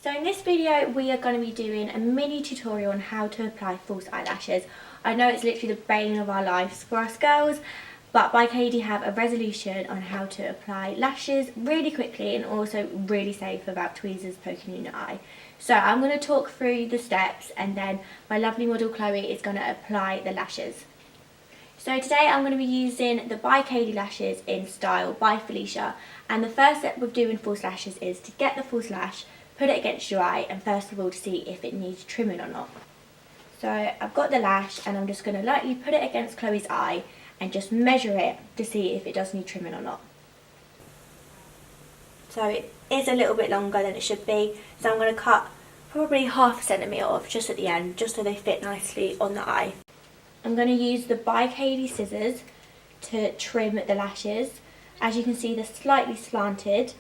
So in this video we are going to be doing a mini tutorial on how to apply false eyelashes. I know it's literally the bane of our lives for us girls, but by Kady have a resolution on how to apply lashes really quickly and also really safe without tweezers poking you in your eye. So I'm going to talk through the steps and then my lovely model Chloe is going to apply the lashes. So today I'm going to be using the by Kady lashes in Style by Felicia, and the first step with doing false lashes is to get the false lash, put it against your eye, and first of all to see if it needs trimming or not. So I've got the lash and I'm just going to lightly put it against Chloe's eye and just measure it to see if it does need trimming or not. So it is a little bit longer than it should be, so I'm going to cut probably ½ a centimetre off just at the end, just so they fit nicely on the eye. I'm going to use the by Kady scissors to trim the lashes. As you can see, they're slightly slanted,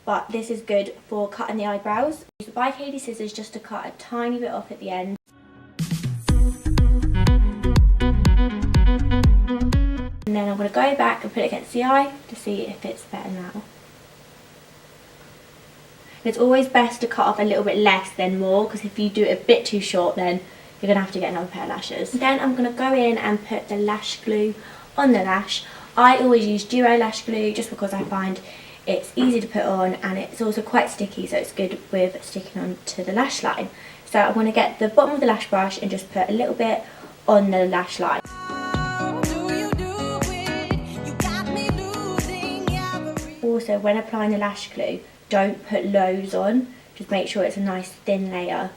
but this is good for cutting the eyebrows. Use the by Kady scissors just to cut a tiny bit off at the end. And then I'm going to go back and put it against the eye to see if it's better now. And it's always best to cut off a little bit less than more, because if you do it a bit too short then you're going to have to get another pair of lashes. Then I'm going to go in and put the lash glue on the lash. I always use duo lash glue just because I find it's easy to put on and it's also quite sticky, so it's good with sticking onto the lash line. So I'm going to get the bottom of the lash brush and just put a little bit on the lash line. Also, when applying the lash glue, don't put loads on, just make sure it's a nice thin layer,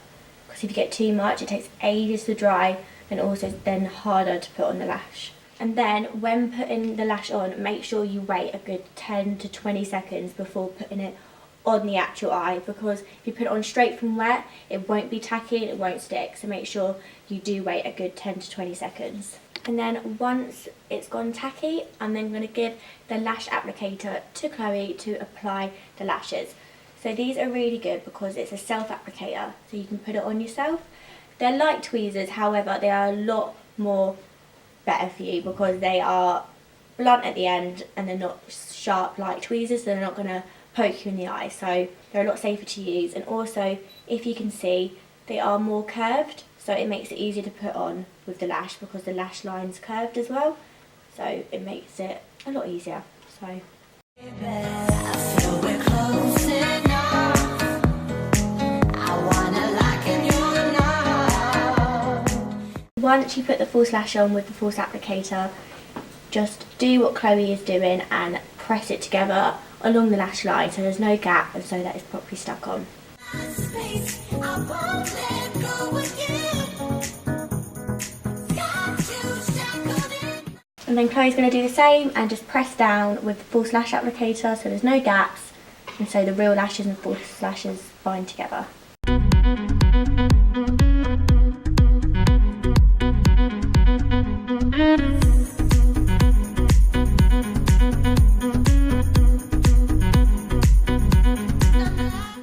because if you get too much it takes ages to dry and also then harder to put on the lash. And then when putting the lash on, make sure you wait a good 10 to 20 seconds before putting it on the actual eye, because if you put it on straight from wet it won't be tacky and it won't stick, so make sure you do wait a good 10 to 20 seconds. And then once it's gone tacky, I'm then going to give the lash applicator to Chloe to apply the lashes. So these are really good because it's a self-applicator, so you can put it on yourself. They're like tweezers, however they are a lot more better for you because they are blunt at the end and they're not sharp like tweezers, so they're not going to poke you in the eye, so they're a lot safer to use. And also, if you can see, they are more curved, so it makes it easier to put on with the lash because the lash line's curved as well, so it makes it a lot easier. So once you put the false lash on with the false applicator, just do what Chloe is doing and press it together along the lash line so there's no gap and so that it's properly stuck on. And then Chloe's going to do the same and just press down with the false lash applicator so there's no gaps and so the real lashes and false lashes bind together.